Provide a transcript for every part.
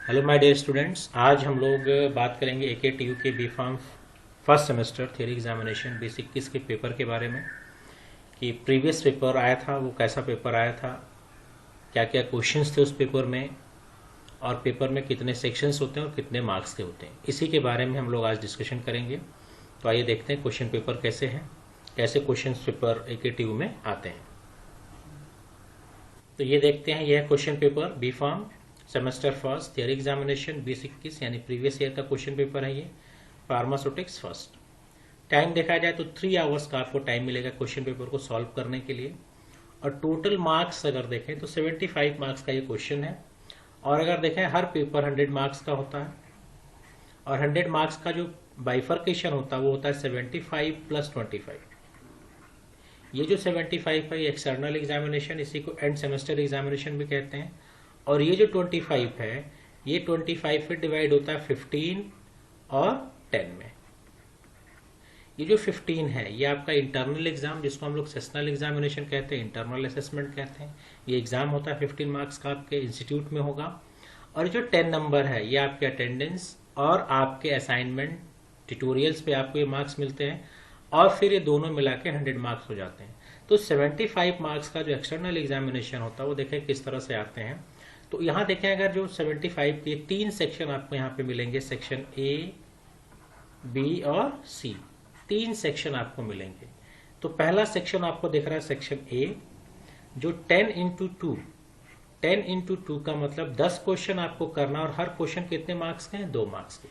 Hello my dear students, आज हम लोग बात करेंगे AKTU के B pharm first semester theory examination 2021 के पेपर के बारे में कि प्रीवियस पेपर आया था वो कैसा पेपर आया था, क्या क्या क्वेश्चंस थे उस पेपर में और पेपर में कितने सेक्शंस होते हैं और कितने मार्क्स के होते हैं। इसी के बारे में हम लोग आज डिस्कशन करेंगे। तो आइए देखते हैं क्वेश्चन पेपर कैसे हैं, कैसे क्वेश्चन पेपर AKTU में आते हैं। तो ये देखते हैं, यह question paper B pharm semester first theory examination 2021 यानी प्रीवियस ईयर का क्वेश्चन पेपर है। ये फार्मास्यूटिक्स फर्स्ट। टाइम देखा जाए तो 3 आवर्स का आपको टाइम मिलेगा क्वेश्चन पेपर को सॉल्व करने के लिए। और टोटल मार्क्स अगर देखें तो 75 मार्क्स का ये क्वेश्चन है। और अगर देखें हर पेपर 100 मार्क्स का होता है और 100 मार्क्स का जो बाइफर्केशन होता है वो होता है 75 + 25। ये जो 75 है ये एक्सटर्नल एग्जामिनेशन, इसी को एंड सेमेस्टर एग्जामिनेशन भी कहते हैं। और ये जो 25 है ये 25 में डिवाइड होता है 15 और 10 में। ये जो 15 है ये आपका इंटरनल एग्जाम, जिसको हम लोग सेशनल एग्जामिनेशन कहते हैं, इंटरनल असेसमेंट कहते हैं। ये एग्जाम होता है 15 मार्क्स का, आपके इंस्टीट्यूट में होगा। और जो 10 नंबर है ये आपके अटेंडेंस और आपके असाइनमेंट ट्यूटोरियल्स पे आपको ये मार्क्स मिलते हैं। और फिर ये दोनों मिला के 100 मार्क्स हो जाते हैं। तो 75 मार्क्स का जो एक्सटर्नल एग्जामिनेशन होता है वो देखें किस तरह से आते हैं। तो यहाँ देखें, अगर जो 75 के 3 सेक्शन आपको यहाँ पे मिलेंगे, सेक्शन A, B और C, 3 सेक्शन आपको मिलेंगे। तो पहला सेक्शन आपको दिख रहा है सेक्शन A, जो 10 × 2, 10 × 2 का मतलब 10 क्वेश्चन आपको करना और हर क्वेश्चन कितने मार्क्स के हैं? 2 मार्क्स के।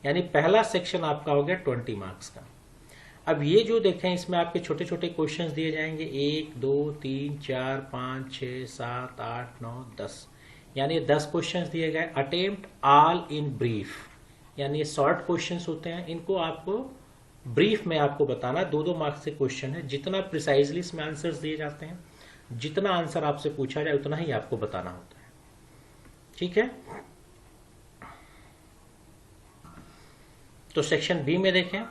यानी पहला सेक्शन आपका हो गया 20 मार्क्स का। अब ये जो देखें इसमें आपके छोटे छोटे क्वेश्चंस दिए जाएंगे, 1 2 3 4 5 6 7 8 9 10, यानी 10 क्वेश्चंस दिए गए। अटेम्प्ट ऑल इन ब्रीफ, यानी ये शॉर्ट क्वेश्चंस होते हैं, इनको आपको ब्रीफ में आपको बताना। 2-2 मार्क्स के क्वेश्चन है। जितना प्रिसाइजली इसमें आंसर्स दिए जाते हैं, जितना आंसर आपसे पूछा जाए उतना ही आपको बताना होता है। ठीक है। तो सेक्शन बी में देखें,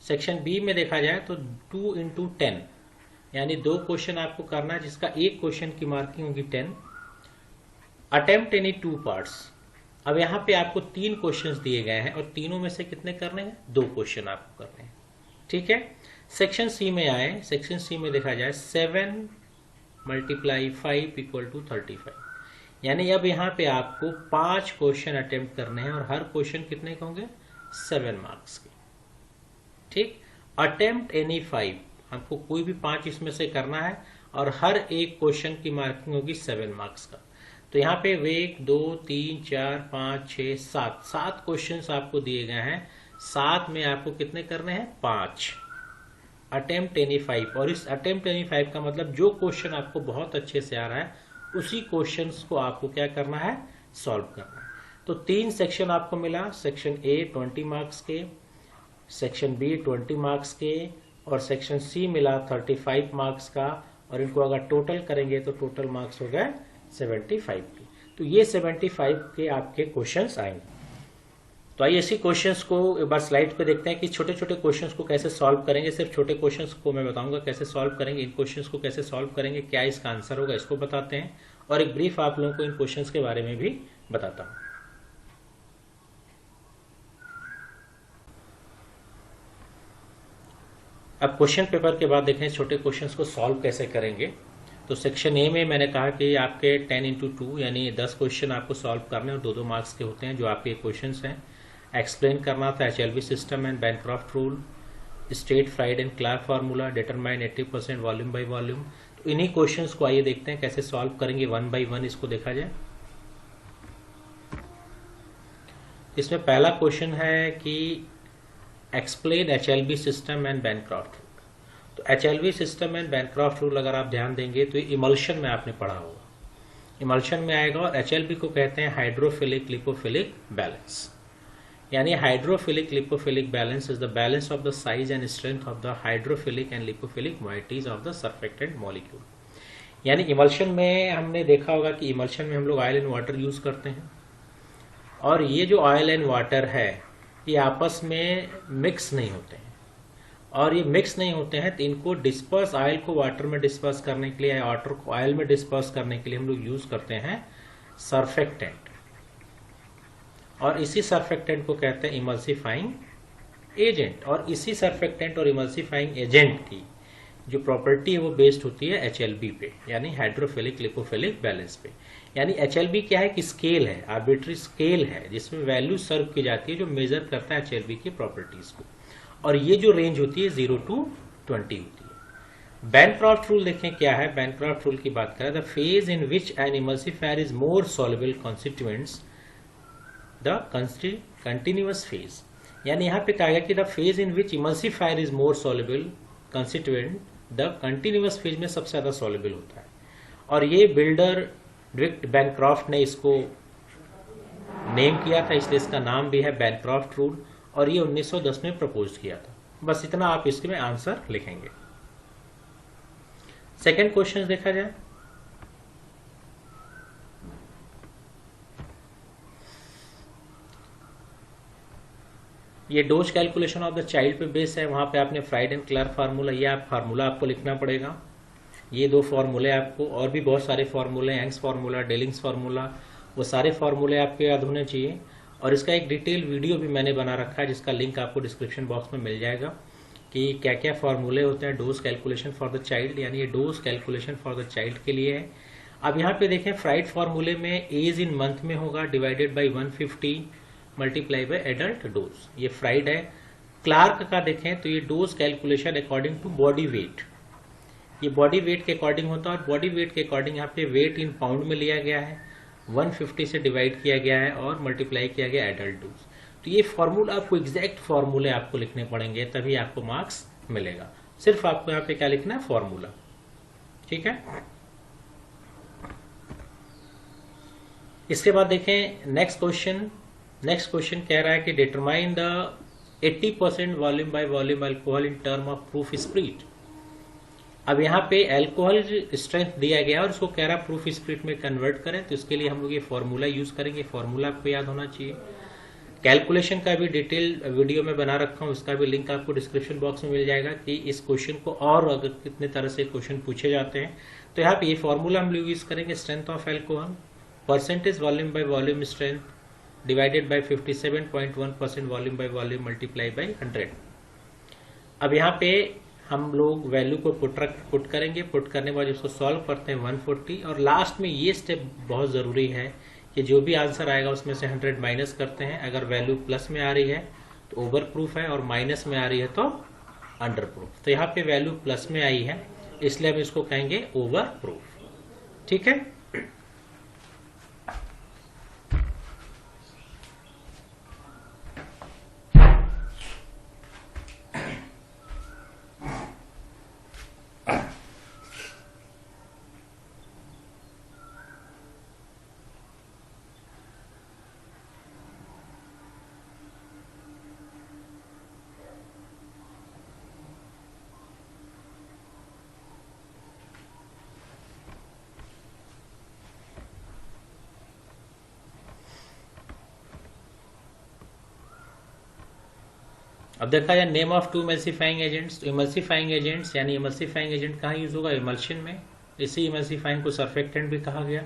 सेक्शन बी में देखा जाए तो 2 × 10, यानी 2 क्वेश्चन आपको करना है, जिसका एक क्वेश्चन की मार्किंग होगी 10। Attempt any 2 parts. अब यहाँ पे आपको 3 क्वेश्चंस दिए गए हैं और तीनों में से कितने करने हैं? 2 क्वेश्चन आपको करने हैं। ठीक है। सेक्शन सी में आए, सेक्शन सी में देखा जाए 7 × 5 = 35, यानी अब यहाँ पे आपको 5 क्वेश्चन अटेम्प्ट करने हैं और हर क्वेश्चन कितने के होंगे? 7 मार्क्स के। ठीक। अटेम्प्ट एनी 5, आपको कोई भी 5 इसमें से करना है और हर एक क्वेश्चन की मार्किंग होगी 7 मार्क्स का। तो यहाँ पे 1 2 3 4 5 6 7 क्वेश्चंस आपको दिए गए हैं। 7 में आपको कितने करने हैं? 5। अटेम्प्ट एनी 5, और इस अटेम्प्ट एनी 5 का मतलब जो क्वेश्चन आपको बहुत अच्छे से आ रहा है उसी क्वेश्चंस को आपको क्या करना है? सॉल्व करना है। तो 3 सेक्शन आपको मिला। सेक्शन A 20 मार्क्स के, सेक्शन B 20 मार्क्स के और सेक्शन C मिला 35 मार्क्स का। और इनको अगर टोटल करेंगे तो टोटल मार्क्स हो गए 75 की। तो ये 75 के आपके क्वेश्चंस आएंगे। तो आइए इसी क्वेश्चंस को एक बार स्लाइड पे देखते हैं कि छोटे छोटे क्वेश्चंस को कैसे सॉल्व करेंगे। सिर्फ छोटे क्वेश्चंस को मैं बताऊंगा कैसे सॉल्व करेंगे, इन क्वेश्चंस को कैसे सॉल्व करेंगे, क्या इसका आंसर होगा इसको बताते हैं, और एक ब्रीफ आप लोगों को इन क्वेश्चंस के बारे में भी बताता हूँ। अब क्वेश्चन पेपर के बाद देखें छोटे क्वेश्चंस को सॉल्व कैसे करेंगे। तो सेक्शन ए में मैंने कहा कि आपके 10 × 2 यानी 10 क्वेश्चन आपको सॉल्व करने और 2-2 मार्क्स के होते हैं, जो आपके क्वेश्चंस हैं। एक्सप्लेन करना था HLB system and Bancroft rule, state Fried and Clark formula, determine 80% volume by volume. तो इन्हीं क्वेश्चंस को आइए देखते हैं कैसे सॉल्व करेंगे 1 बाय 1। इसको देखा जाए, इसमें पहला क्वेश्चन है कि explain HLB system and Bancroft rule. तो HLB system and Bancroft rule अगर आप ध्यान देंगे तो इमल्शन में आपने पढ़ा होगा, इमल्शन में आएगा। और HLB को कहते हैं हाइड्रोफिलिक लिपोफिलिक बैलेंस, यानी hydrophilic lipophilic balance is the balance of the size and strength of the hydrophilic and lipophilic moieties of the surfactant molecule. यानी इमल्शन में हमने देखा होगा कि इमल्शन में हम लोग ऑयल एंड वाटर यूज करते हैं, और ये जो ऑयल एंड वाटर है ये आपस में मिक्स नहीं होते हैं। और ये मिक्स नहीं होते हैं तो इनको डिस्पर्स, ऑयल को वाटर में डिस्पर्स करने के लिए, वाटर को ऑयल में डिस्पर्स करने के लिए हम लोग यूज करते हैं सर्फेक्टेंट। और इसी सर्फेक्टेंट को कहते हैं इमल्सिफाइंग एजेंट। और इसी सर्फेक्टेंट और इमल्सिफाइंग एजेंट की जो प्रॉपर्टी है वो बेस्ड होती है HLB पे, यानी हाइड्रोफिलिक लिपोफिलिक बैलेंस पे। यानी HLB क्या है कि स्केल है, आर्बिट्री स्केल है जिसमें वैल्यू सर्व की जाती है जो मेजर करता है HLB की प्रॉपर्टीज को, और ये जो रेंज होती है 0 to 20 होती है। बैनक्रॉफ्ट रूल देखें क्या है। बैनक्रॉफ्ट रूल की बात करें, the phase in which N emulsifier is more soluble constituents the continuous phase. यानी यहाँ पे कहा गया कि the phase in which emulsifier is more soluble constituent the continuous phase में सबसे ज्यादा सॉल्युबल होता है। और ये बिल्डर ड्विक्ट बैनक्रॉफ्ट ने इसको नेम किया था, इसलिए इसका नाम भी है बैनक्रॉफ्ट रूल, और ये 1910 में प्रपोज किया था। बस इतना आप इसके में आंसर लिखेंगे। सेकंड क्वेश्चन देखा जाए। ये dose calculation of the child पे बेस है। वहां पे आपने फ्राइड एंड क्लार्क फार्मूला, ये आप फार्मूला आपको लिखना पड़ेगा। ये दो फार्मूले आपको, और भी बहुत सारे फार्मूले, यंग्स फार्मूला, डेलिंग्स फार्मूला, वो सारे फार्मूले आपके याद होने चाहिए। और इसका एक डिटेल वीडियो भी मैंने बना रखा है जिसका लिंक आपको डिस्क्रिप्शन बॉक्स में मिल जाएगा कि क्या क्या फार्मूले होते हैं dose calculation for the child, यानी ये dose calculation for the child के लिए है। अब यहाँ पे देखें, फ्राइड फार्मूले में एज इन मंथ में होगा divided by 150 multiply by adult dose, ये फ्राइड है। क्लार्क का देखें तो ये dose calculation according to body weight, ये बॉडी वेट के अकॉर्डिंग होता है। और बॉडी वेट के अकॉर्डिंग यहाँ पे वेट इन पाउंड में लिया गया है, 150 से डिवाइड किया गया है और मल्टीप्लाई किया गया एडल्ट डोज। तो ये फॉर्मूला आपको, एग्जैक्ट फॉर्मूले आपको लिखने पड़ेंगे, तभी आपको मार्क्स मिलेगा। सिर्फ आपको यहाँ पे क्या लिखना है, फॉर्मूला। ठीक है। इसके बाद देखें नेक्स्ट क्वेश्चन। नेक्स्ट क्वेश्चन कह रहा है कि determine the 80% volume by volume alcohol in term of proof spirit. अब यहाँ पे अल्कोहल स्ट्रेंथ दिया गया और उसको कह रहा है प्रूफ स्प्रिट में कन्वर्ट करें, तो इसके लिए हम लोग ये फॉर्मूला यूज करेंगे। फॉर्मूला आपको याद होना चाहिए। कैलकुलेशन का भी डिटेल वीडियो में बना रखा हूँ, उसका भी लिंक आपको डिस्क्रिप्शन बॉक्स में मिल जाएगा कि इस क्वेश्चन को और अगर कितने तरह से क्वेश्चन पूछे जाते हैं। तो यहाँ पे ये फॉर्मूला हम लोग यूज करेंगे, strength of alcohol percentage volume by volume strength divided by 57.1% volume by volume multiply by 100। अब यहाँ पे हम लोग वैल्यू को पुट करेंगे। पुट करने के बाद उसको सॉल्व करते हैं 140, और लास्ट में ये स्टेप बहुत जरूरी है कि जो भी आंसर आएगा उसमें से 100 माइनस करते हैं। अगर वैल्यू प्लस में आ रही है तो ओवर प्रूफ है, और माइनस में आ रही है तो अंडर प्रूफ। तो यहाँ पे वैल्यू प्लस में आई है, इसलिए हम इसको कहेंगे ओवर प्रूफ। ठीक है। अब देखा जाए name of two emulsifying agents. तो इमल्सिफाइंग एजेंट्स यानी इमल्सिफाइंग एजेंट कहाँ यूज होगा, इमल्शन में। इसी इमल्सिफाइंग को सर्फेक्टेंट भी कहा गया।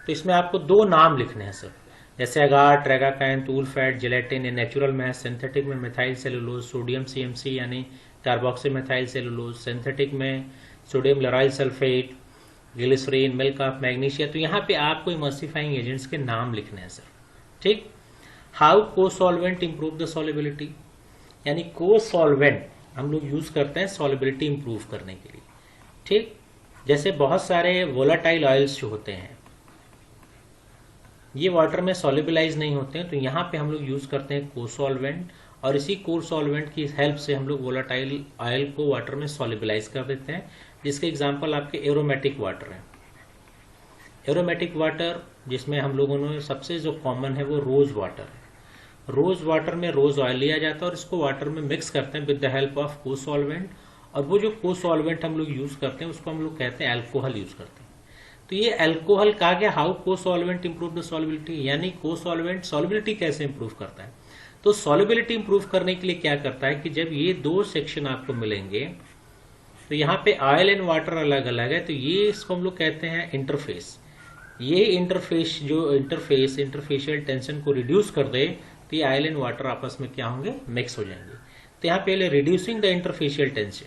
तो इसमें आपको दो नाम लिखने हैं सर, जैसे अगार, ट्रेगाकाइन, टूल फैट, जिलेटिन। ये नेचुरल में है। सिंथेटिक में मिथाइल सेलुलोज, सोडियम CMC यानी कार्बोक्सी मिथाइल सेलुलोज। सिंथेटिक में sodium lauryl sulphate, glycerine, milk of magnesia. तो यहाँ पे आपको इमल्सिफाइंग एजेंट्स के नाम लिखने हैं सर। ठीक। हाउ को सॉल्वेंट इंप्रूव द सॉल्युबिलिटी, यानी को सॉल्वेंट हम लोग यूज करते हैं सॉल्युबिलिटी इंप्रूव करने के लिए। ठीक। जैसे बहुत सारे वोलाटाइल ऑयल्स जो होते हैं ये वाटर में सॉल्युबलाइज नहीं होते हैं, तो यहाँ पे हम लोग यूज करते हैं को सॉल्वेंट, और इसी को सॉल्वेंट की हेल्प से हम लोग वोलाटाइल ऑयल को वाटर में सॉल्युबलाइज कर देते हैं, जिसके एग्जांपल आपके एरोमेटिक वाटर है। एरोमेटिक वाटर जिसमें हम लोगों ने सबसे जो कॉमन है वो रोज वाटर है। रोज वाटर में रोज ऑयल लिया जाता है और इसको वाटर में मिक्स करते हैं विद द हेल्प ऑफ को सॉल्वेंट, और वो जो को सॉल्वेंट हम लोग यूज करते हैं उसको हम लोग कहते हैं अल्कोहल यूज करते हैं। तो ये अल्कोहल कहा गया हाउ को सॉल्वेंट इंप्रूव द सॉल्युबिलिटी, यानी को सॉल्वेंट सॉल्युबिलिटी कैसे इंप्रूव करता है। तो सॉल्युबिलिटी इंप्रूव करने के लिए क्या करता है कि जब ये दो सेक्शन आपको मिलेंगे तो यहाँ पे ऑयल एंड वाटर अलग अलग है, तो ये इसको हम लोग कहते हैं इंटरफेस। ये इंटरफेशियल टेंशन को रिड्यूस कर दे तो ये ऑयल एंड वाटर आपस में क्या होंगे, मिक्स हो जाएंगे। तो यहाँ पे रिड्यूसिंग द इंटरफेशियल टेंशन,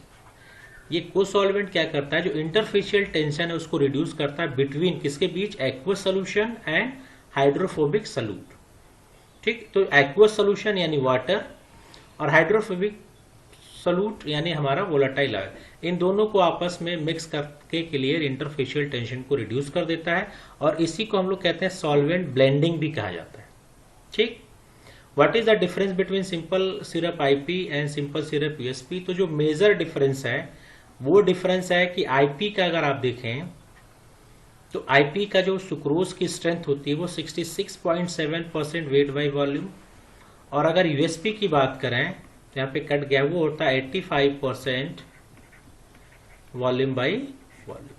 ये कोसॉल्वेंट क्या करता है, जो इंटरफेशियल टेंशन है उसको रिड्यूस करता है बिटवीन किसके बीच, aqueous solution and hydrophobic solute. ठीक, तो एक्वस सोल्यूशन यानी वाटर और हाइड्रोफोबिक सॉल्यूट यानी हमारा वोलेटाइल ऑयल, इन दोनों को आपस में मिक्स करके के लिए इंटरफेशियल टेंशन को रिड्यूस कर देता है, और इसी को हम लोग कहते हैं सॉल्वेंट ब्लेंडिंग भी कहा जाता है। ठीक, what is the difference between simple syrup IP and simple syrup USP? तो जो मेजर डिफरेंस है वो डिफरेंस है कि आईपी का अगर आप देखें तो आईपी का जो सुक्रोज की स्ट्रेंथ होती है वो 66.7% वेट बाई वॉल्यूम, और अगर यूएसपी की बात करें तो यहाँ पे कट गया, वो होता है 85% वॉल्यूम बाई वॉल्यूम।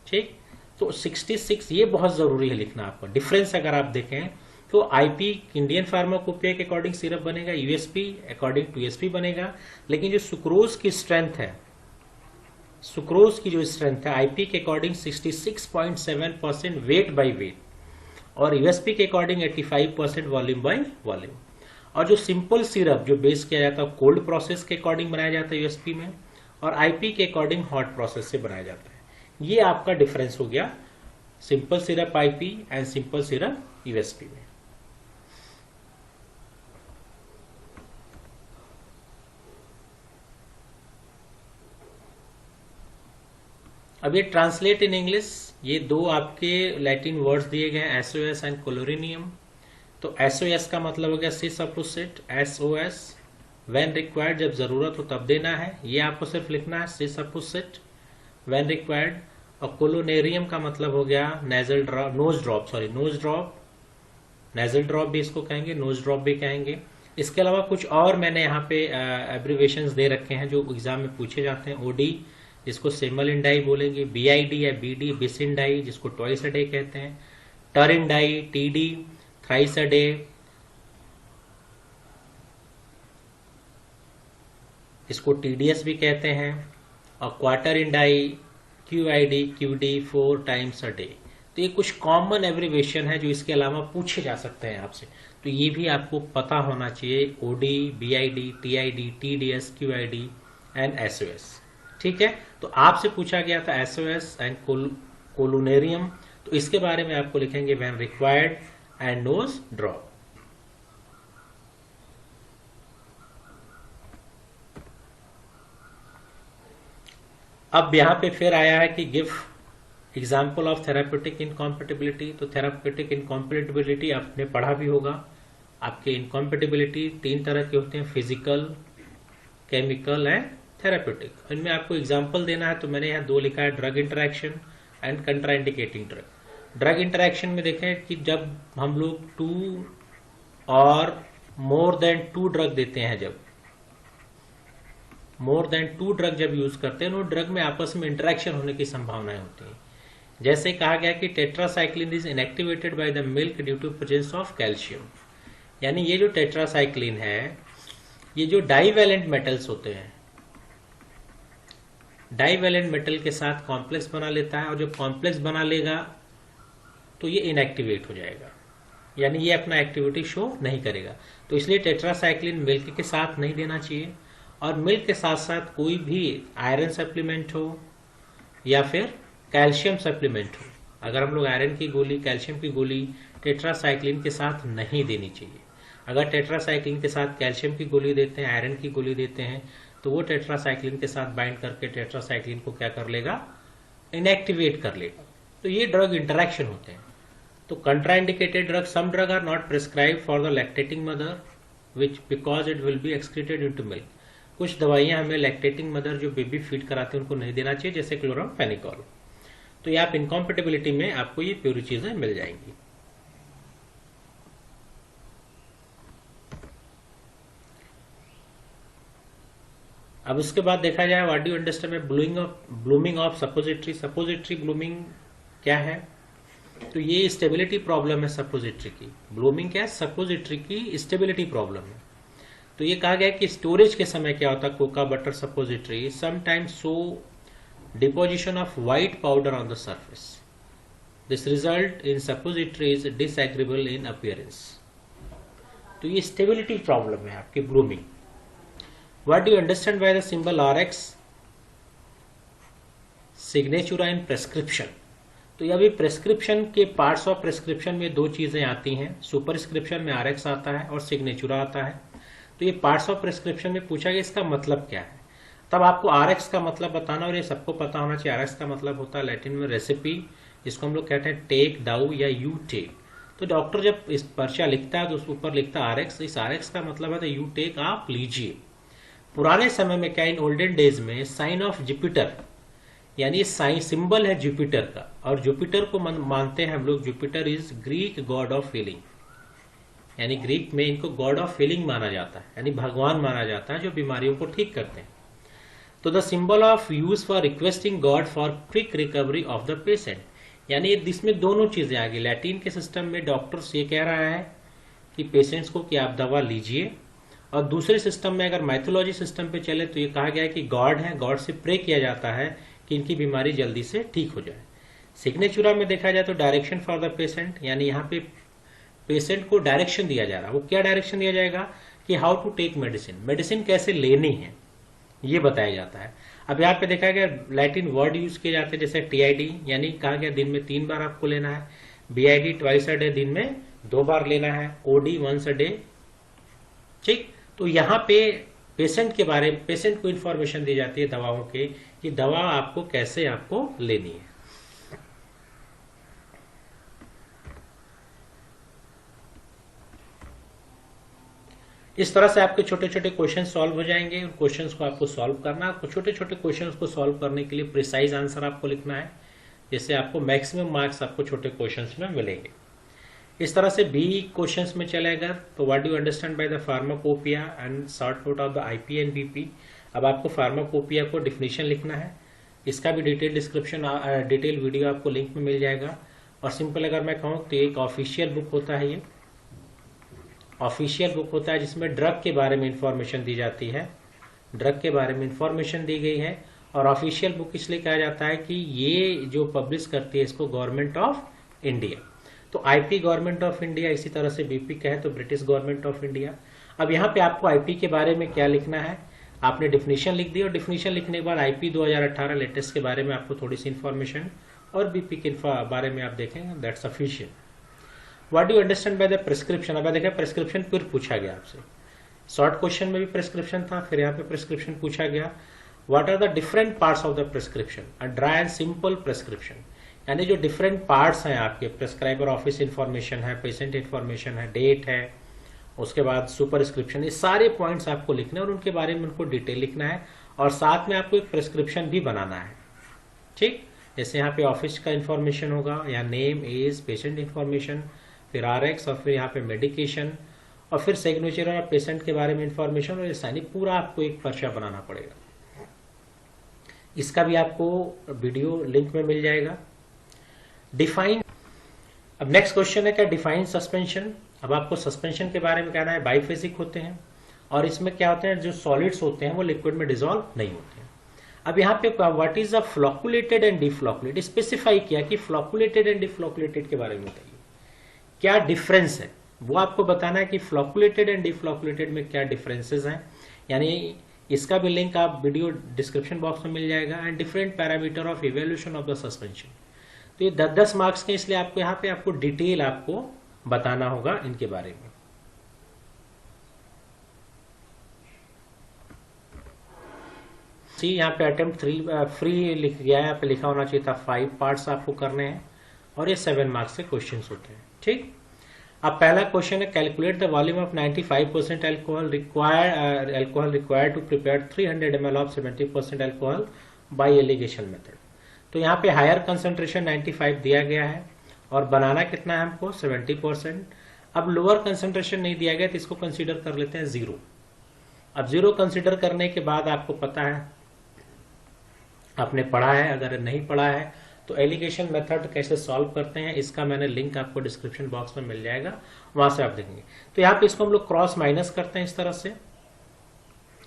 ठीक, तो 66 ये बहुत जरूरी है लिखना आपको। डिफरेंस अगर आप देखें तो आईपी इंडियन फार्माकोपिया के अकॉर्डिंग सिरप बनेगा, यूएसपी अकॉर्डिंग टू यूएसपी बनेगा, लेकिन जो सुक्रोज की स्ट्रेंथ है, सुक्रोज की जो स्ट्रेंथ है आईपी के अकॉर्डिंग 66.7% वेट बाई वेट, और यूएसपी के अकॉर्डिंग 85% वॉल्यूम बाई वॉल्यूम। और जो सिंपल सिरप जो बेस किया जाता है कोल्ड प्रोसेस के अकॉर्डिंग बनाया जाता है यूएसपी में, और आईपी के अकॉर्डिंग हॉट प्रोसेस से बनाया जाता है। ये आपका डिफरेंस हो गया simple syrup IP and simple syrup USP में। अब ये ट्रांसलेट इन इंग्लिश, ये दो आपके लैटिन वर्ड्स दिए गए हैं, एसओएस एंड क्लोरिनियम। तो एसओएस का मतलब हो गया सिस अपोजिट, एसओएस व्हेन रिक्वायर्ड, जब जरूरत हो तब देना है, ये आपको सिर्फ लिखना है सिस अपोजिट व्हेन रिक्वायर्ड। और कोलोनेरियम का मतलब हो गया nasal drop, nose drop, sorry nose drop, nasal drop भी इसको कहेंगे, नोज ड्रॉप भी कहेंगे। इसके अलावा कुछ और मैंने यहाँ पे एब्रिवेशंस दे रखे हैं जो एग्जाम में पूछे जाते हैं। ओडी जिसको सेमल इंडाई बोलेंगे, बीआईडी या बीडी बिस इंडाई जिसको ट्वाइस अ डे कहते हैं, टर इंडाई, टीडी थ्राइस अ डे, इसको टीडीएस भी कहते हैं, और क्वार्टर इंडाई, QID, QD 4 times a day. तो ये कुछ कॉमन एब्रिवेशन है जो इसके अलावा पूछे जा सकते हैं आपसे, तो ये भी आपको पता होना चाहिए। OD, BID, TID, TDS, QID and SOS. ठीक है, तो आपसे पूछा गया था एसओएस एंड कोलोनेरियम, तो इसके बारे में आपको लिखेंगे when required and nose drop. अब यहां पे फिर आया है कि give example of therapeutic incompatibility. तो थेराप्यूटिक इनकॉम्पेटिबिलिटी आपने पढ़ा भी होगा। आपके इनकॉम्पेटिबिलिटी 3 तरह के होते हैं, फिजिकल, केमिकल एंड थेराप्यूटिक। इनमें आपको एग्जाम्पल देना है, तो मैंने यहाँ 2 लिखा है, drug interaction and contraindicating drug. Drug interaction में देखें कि जब हम लोग 2 और मोर देन 2 ड्रग देते हैं, जब मोर देन 2 ड्रग जब यूज करते हैं, उन ड्रग में आपस में इंटरेक्शन होने की संभावनाएं होती हैं। जैसे कहा गया कि tetracycline is inactivated by the milk due to presence of calcium, यानी ये जो टेट्रासाइक्लिन है, ये जो डाइवैलेंट मेटल्स होते हैं, डाइवैलेंट मेटल के साथ कॉम्प्लेक्स बना लेता है, और जब कॉम्प्लेक्स बना लेगा तो ये इनएक्टिवेट हो जाएगा, यानी ये अपना एक्टिविटी शो नहीं करेगा। तो इसलिए टेट्रासाइक्लिन मिल्क के साथ नहीं देना चाहिए, और मिल्क के साथ साथ कोई भी आयरन सप्लीमेंट हो या फिर कैल्शियम सप्लीमेंट हो, अगर हम लोग आयरन की गोली, कैल्शियम की गोली टेट्रासाइक्लिन के साथ नहीं देनी चाहिए। अगर टेट्रासाइक्लिन के साथ कैल्शियम की गोली देते हैं, आयरन की गोली देते हैं, तो वो टेट्रासाइक्लिन के साथ बाइंड करके टेट्रासाइक्लिन को क्या कर लेगा, इनएक्टिवेट कर लेगा। तो ये ड्रग इंटरेक्शन होते हैं। तो contraindicated drug, some drug are not prescribe for the lactating mother which because it will be excreted into milk. कुछ दवाइयां हमें लैक्टेटिंग मदर जो बेबी फीड कराते हैं उनको नहीं देना चाहिए, जैसे क्लोरामफेनिकोल। तो ये आप इनकॉम्पेटिबिलिटी में आपको ये पूरी चीजें मिल जाएंगी। अब उसके बाद देखा जाए व्हाट डू यू अंडरस्टैंड में blooming of suppository. Suppository blooming क्या है, तो ये स्टेबिलिटी प्रॉब्लम है सपोजिटरी की। ब्लूमिंग क्या है, सपोजिटरी की स्टेबिलिटी प्रॉब्लम है। तो ये कहा गया कि स्टोरेज के समय क्या होता है, cocoa butter suppository sometimes show deposition of white powder on the surface. This result in suppository is disagreeable in appearance. तो ये स्टेबिलिटी प्रॉब्लम है आपकी blooming. What do you understand by the symbol RX? सिग्नेचुरा इन prescription. तो ये अभी prescription के पार्ट्स ऑफ प्रेस्क्रिप्शन में दो चीजें आती हैं, सुपरस्क्रिप्शन में RX आता है और सिग्नेचुरा आता है। तो ये पार्ट्स ऑफ प्रेस्क्रिप्शन में पूछा गया इसका मतलब क्या है, तब आपको RX का मतलब बताना, और ये सबको पता होना चाहिए। RX का मतलब होता है लैटिन में रेसिपी, जिसको हम लोग कहते हैं टेक, डाउ या यू टेक। तो डॉक्टर जब इस पर्चा लिखता है तो उसके ऊपर लिखता है RX। इस RX का मतलब है तो यू टेक, आप लीजिए। पुराने समय में क्या, इन ओल्डन डेज में साइन ऑफ जुपिटर, यानी साइन सिंबल है जुपिटर का, और जुपिटर को मानते हैं हम लोग, Jupiter is Greek God of healing, यानी ग्रीक में इनको गॉड ऑफ हीलिंग माना जाता है, यानी भगवान माना जाता है जो बीमारियों को ठीक करते हैं। तो the symbol of use for requesting God for quick recovery of the patient, यानी इसमें दोनों चीजें आ गई। लैटिन के सिस्टम में डॉक्टर्स ये कह रहा है कि पेशेंट्स को कि आप दवा लीजिए, और दूसरे सिस्टम में अगर माइथोलॉजी सिस्टम पे चले तो ये कहा गया है कि गॉड है, गॉड से प्रे किया जाता है कि इनकी बीमारी जल्दी से ठीक हो जाए। सिग्नेचुरा में देखा जाए तो डायरेक्शन फॉर द पेशेंट, यानी यहाँ पे पेशेंट को डायरेक्शन दिया जा रहा है। वो क्या डायरेक्शन दिया जाएगा कि how to take medicine, medicine कैसे लेनी है ये बताया जाता है। अब यहाँ पे देखा गया लैटिन वर्ड यूज किए जाते हैं, जैसे TID, यानी कहा गया दिन में 3 बार आपको लेना है, BID ट्वाइस अ डे, दिन में 2 बार लेना है, OD वंस अ डे। ठीक, तो यहाँ पे पेशेंट के बारे में, पेशेंट को इंफॉर्मेशन दी जाती है दवाओं के, कि दवा आपको कैसे आपको लेनी है। इस तरह से आपके छोटे छोटे क्वेश्चन सॉल्व हो जाएंगे। उन क्वेश्चंस को आपको सॉल्व करना है। छोटे छोटे क्वेश्चंस को सॉल्व करने के लिए प्रिसाइज आंसर आपको लिखना है, जिससे आपको मैक्सिमम मार्क्स आपको छोटे क्वेश्चंस में मिलेंगे। इस तरह से बी क्वेश्चंस में चलेगा तो what do you understand by the pharmacopoeia and short note of the IP and BP। अब आपको फार्माकोपिया को डिफिनेशन लिखना है, इसका भी डिटेल डिस्क्रिप्शन, डिटेल वीडियो आपको लिंक में मिल जाएगा। और सिंपल अगर मैं कहूँ तो एक ऑफिशियल बुक होता है, ये ऑफिशियल बुक होता है जिसमें ड्रग के बारे में इंफॉर्मेशन दी जाती है, ड्रग के बारे में इंफॉर्मेशन दी गई है। और ऑफिशियल बुक इसलिए कहा जाता है कि ये जो पब्लिश करती है इसको गवर्नमेंट ऑफ इंडिया। तो IP गवर्नमेंट ऑफ इंडिया, इसी तरह से BP कहे तो ब्रिटिश गवर्नमेंट ऑफ इंडिया। अब यहाँ पे आपको IP के बारे में क्या लिखना है, आपने डिफिनेशन लिख दी, और डिफिनेशन लिखने के बाद IP 2018 लेटेस्ट के बारे में आपको थोड़ी सी इंफॉर्मेशन, और BP के बारे में आप देखेंगे, that sufficient. What do you understand by the prescription. अब देखा प्रिस्क्रिप्शन फिर पूछा गया आपसे, शॉर्ट क्वेश्चन में भी प्रिस्क्रिप्शन था, फिर यहाँ पे प्रिस्क्रिप्शन पूछा गया। What are the different parts of the prescription, a dry and simple prescription, यानी जो डिफरेंट पार्ट्स हैं आपके, प्रिस्क्राइबर ऑफिस इंफॉर्मेशन है, पेशेंट इंफॉर्मेशन है, डेट है, उसके बाद सुपरस्क्रिप्शन, ये सारे पॉइंट्स आपको लिखने और उनके बारे में उनको डिटेल लिखना है, और साथ में आपको एक प्रिस्क्रिप्शन भी बनाना है। ठीक, जैसे यहाँ पे ऑफिस का इंफॉर्मेशन होगा, या नेम, एज, पेशेंट इंफॉर्मेशन, फिर RX, और फिर यहाँ पे मेडिकेशन, और फिर सिग्नेचर और पेशेंट के बारे में इंफॉर्मेशन, और ये सारी पूरा आपको एक पर्चा बनाना पड़ेगा। इसका भी आपको वीडियो लिंक में मिल जाएगा। डिफाइन, अब नेक्स्ट क्वेश्चन है क्या, डिफाइन सस्पेंशन। अब आपको सस्पेंशन के बारे में कहना है, बाइफेजिक होते हैं, और इसमें क्या होते हैं, जो सॉलिड्स होते हैं वो लिक्विड में डिसॉल्व नहीं होते हैं। अब यहाँ पे what is a flocculated and deflocculated, specify किया कि फ्लोकुलेटेड एंड डिफ्लोकुलेटेड के बारे में बताइए क्या डिफरेंस है, वो आपको बताना है कि फ्लोकुलेटेड एंड डिफ्लोकुलेटेड में क्या डिफरेंसेस हैं। यानी इसका भी लिंक आप वीडियो डिस्क्रिप्शन बॉक्स में मिल जाएगा। And different parameter of evaluation of the suspension, तो ये 10-10 मार्क्स के, इसलिए आपको यहाँ पे आपको डिटेल आपको बताना होगा इनके बारे में। यहाँ पे अटेम्प्ट 3 फ्री लिख गया है, यहाँ पे लिखा होना चाहिए था 5 पार्ट्स आपको करने हैं, और ये 7 मार्क्स के क्वेश्चंस होते हैं। ठीक, अब पहला क्वेश्चन है, calculate the volume of 95% alcohol required to prepare 300 ml of 70% alcohol by alligation method. तो यहाँ पे हायर कंसंट्रेशन 95 दिया गया है, और बनाना कितना है हमको 70%। अब लोअर कंसंट्रेशन नहीं दिया गया तो इसको कंसीडर कर लेते हैं 0। अब 0 कंसीडर करने के बाद आपको पता है, आपने पढ़ा है, अगर नहीं पढ़ा है तो एलिगेशन मेथड कैसे सॉल्व करते हैं, इसका मैंने लिंक आपको डिस्क्रिप्शन बॉक्स में मिल जाएगा, वहां से आप देखेंगे। तो यहाँ पे इसको हम लोग क्रॉस माइनस करते हैं, इस तरह से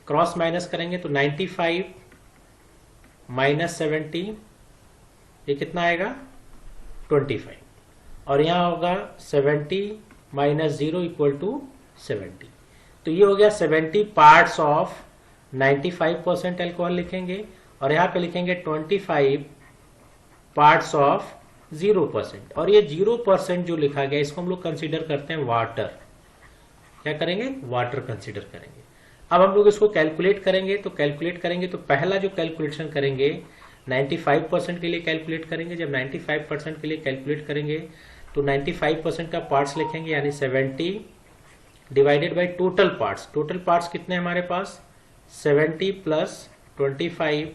क्रॉस माइनस करेंगे तो 95 - 70 ये कितना आएगा 25 और यहाँ होगा 70 माइनस 0 इक्वल टू 70। तो ये हो गया 70 पार्ट्स ऑफ 95% एल्कोहल लिखेंगे और यहाँ पे लिखेंगे 25 पार्ट्स ऑफ 0%। और ये 0% जो लिखा गया इसको हम लोग कंसीडर करते हैं वाटर। क्या करेंगे? वाटर कंसीडर करेंगे। अब हम लोग इसको कैलकुलेट करेंगे। तो पहला जो कैलकुलेशन करेंगे 95% के लिए कैलकुलेट करेंगे। जब 95% के लिए कैलकुलेट करेंगे तो 95% का पार्ट्स लिखेंगे, यानी 70 divided by total parts. Total parts कितने हमारे पास? 70 प्लस 25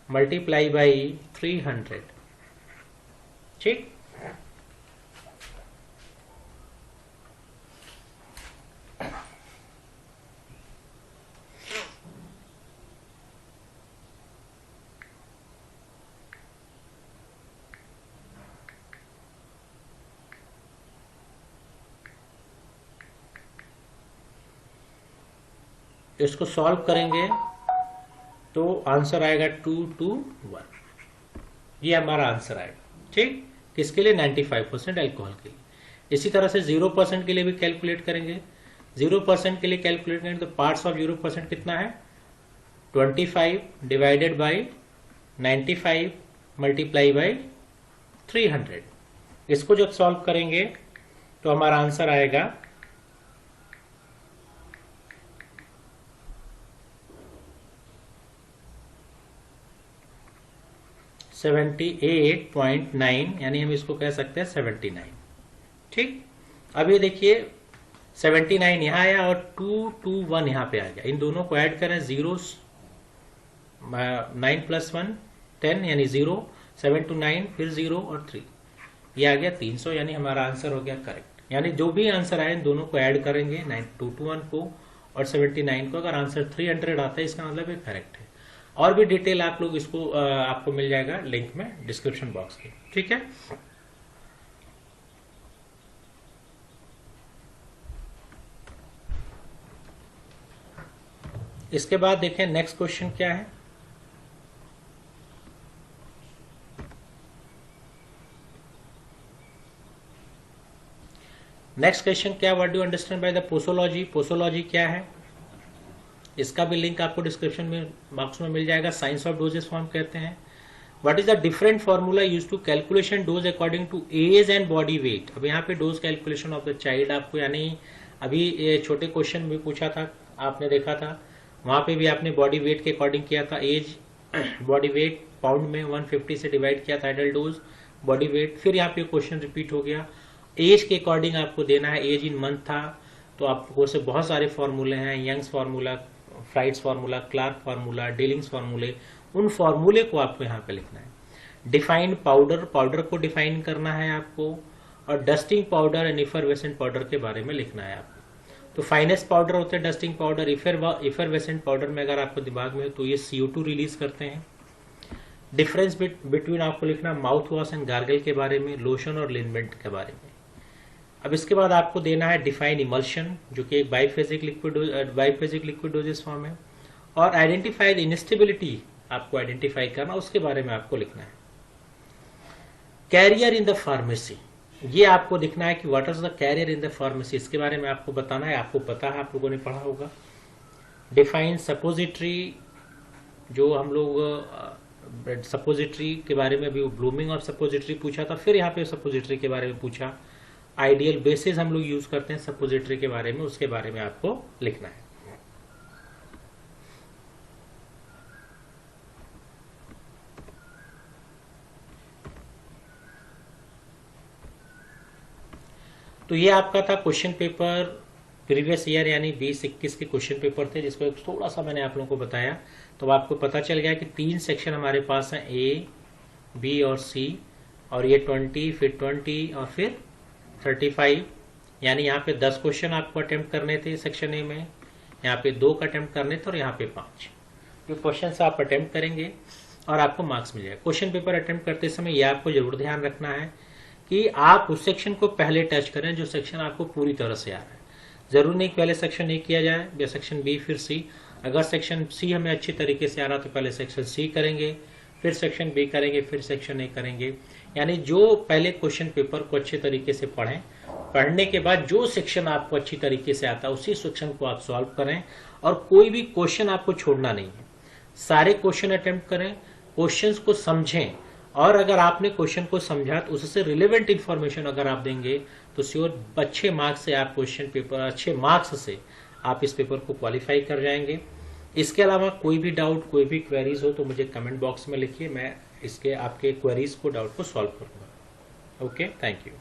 मल्टीप्लाई बाई 300। ठीक, इसको सॉल्व करेंगे तो आंसर आएगा 221। ये हमारा आंसर आएगा। ठीक, किसके लिए? 95% अल्कोहल के लिए। इसी तरह से 0% के लिए भी कैलकुलेट करेंगे। 0% के लिए कैलकुलेट करेंगे तो पार्ट्स ऑफ 0% कितना है? 25 डिवाइडेड बाई 95 मल्टीप्लाई बाई 300। इसको जब सॉल्व करेंगे तो हमारा आंसर आएगा 78.9, यानी हम इसको कह सकते हैं 79। ठीक, अब ये देखिए 79 यहाँ आया और 221 यहाँ पे आ गया। इन दोनों को ऐड करें, 0 9 प्लस 1 10 यानी 0, 7 to 9 फिर 0 और 3, ये आ गया 300, यानी हमारा आंसर हो गया करेक्ट। यानी जो भी आंसर आए इन दोनों को ऐड करेंगे 221 को और 79 को। अगर आंसर 300 आता है इसका मतलब ये करेक्ट है। और भी डिटेल आप लोग इसको आपको मिल जाएगा लिंक में डिस्क्रिप्शन बॉक्स में। ठीक है, इसके बाद देखें नेक्स्ट क्वेश्चन क्या है। नेक्स्ट क्वेश्चन क्या? What do you understand by the posology? Posology क्या है? इसका भी लिंक आपको डिस्क्रिप्शन में बॉक्स में मिल जाएगा। साइंस ऑफ डोजेस फॉर्म कहते हैं। What is the different formula use to calculation dose according to age and body weight? अब यहाँ पे dose calculation of the child आपको, यानी अभी ये छोटे क्वेश्चन में पूछा था, आपने देखा था, वहां पे भी आपने बॉडी वेट के अकॉर्डिंग किया था। एज बॉडी वेट पाउंड में 150 से डिवाइड किया था एडल्ट डोज बॉडी वेट। फिर यहाँ पे क्वेश्चन रिपीट हो गया, एज के अकॉर्डिंग आपको देना है। एज इन मंथ था तो आपको से बहुत सारे फॉर्मूले हैं, Young's formula, Fried's formula, Clark formula, Dilling's फार्मूले, उन फार्मूले को आपको यहाँ पे लिखना है। डिफाइंड पाउडर, पाउडर को डिफाइन करना है आपको, और dusting powder and effervescent powder के बारे में लिखना है आपको। तो फाइनेस्ट पाउडर होते हैं डस्टिंग पाउडर। इफरवेसेंट पाउडर में अगर आपको दिमाग में हो तो ये CO2 रिलीज करते हैं। डिफरेंस बिटवीन आपको लिखना माउथ वॉश एंड गार्गल के बारे में, लोशन और लिनमेंट के बारे में। अब इसके बाद आपको देना है डिफाइन इमल्शन, जो कि एक बाइफेजिक लिक्विड डोजेस फॉर्म है, और आइडेंटिफाई द इनस्टेबिलिटी आपको आइडेंटिफाई करना, उसके बारे में आपको लिखना है। कैरियर इन द फार्मेसी, ये आपको दिखना है कि what is the career in the pharmacy, इसके बारे में आपको बताना है। आपको पता है, आप लोगों ने पढ़ा होगा। डिफाइन सपोजिटरी, जो हम लोग सपोजिटरी के बारे में भी ब्लूमिंग ऑफ सपोजिटरी पूछा था, फिर यहाँ पे सपोजिटरी के बारे में पूछा। आइडियल बेसिस हम लोग यूज करते हैं सपोजिटरी के बारे में, उसके बारे में आपको लिखना है। तो ये आपका था क्वेश्चन पेपर प्रीवियस ईयर, यानी 2021 के क्वेश्चन पेपर थे, जिसको थोड़ा सा मैंने आप लोगों को बताया। तो आपको पता चल गया कि 3 सेक्शन हमारे पास हैं, A, B और C, और ये 20, फिर 20 और फिर 35, यानी यहाँ पे 10 क्वेश्चन आपको अटेम्प्ट करने थे सेक्शन ए में, यहाँ पे 2 का अटेम्प्ट करने थे और यहाँ पे 5। जो क्वेश्चन आप अटेम्प्ट करेंगे और आपको मार्क्स मिल जाएगा। क्वेश्चन पेपर अटेम्प्ट करते समय यह आपको जरूर ध्यान रखना है कि आप उस सेक्शन को पहले टच करें जो सेक्शन आपको पूरी तरह से आ रहा है। जरूर नहीं पहले सेक्शन ए किया जाए, या सेक्शन बी फिर सी। अगर सेक्शन सी हमें अच्छी तरीके से आ रहा तो पहले सेक्शन सी करेंगे, फिर सेक्शन बी करेंगे, फिर सेक्शन ए करेंगे। यानी जो पहले क्वेश्चन पेपर को अच्छे तरीके से पढ़ें, पढ़ने के बाद जो सेक्शन आपको अच्छी तरीके से आता है उसी सेक्शन को आप सॉल्व करें, और कोई भी क्वेश्चन आपको छोड़ना नहीं है, सारे क्वेश्चन अटेम्प्ट करें, क्वेश्चंस को समझें, और अगर आपने क्वेश्चन को समझा तो उससे रिलेवेंट इंफॉर्मेशन अगर आप देंगे तो श्योर अच्छे मार्क्स से आप क्वेश्चन पेपर, अच्छे मार्क्स से आप इस पेपर को क्वालिफाई कर जाएंगे। इसके अलावा कोई भी डाउट, कोई भी क्वेरीज हो तो मुझे कमेंट बॉक्स में लिखिए, मैं इसके आपके क्वेरीज को, डाउट को सॉल्व करूंगा। Okay, thank you.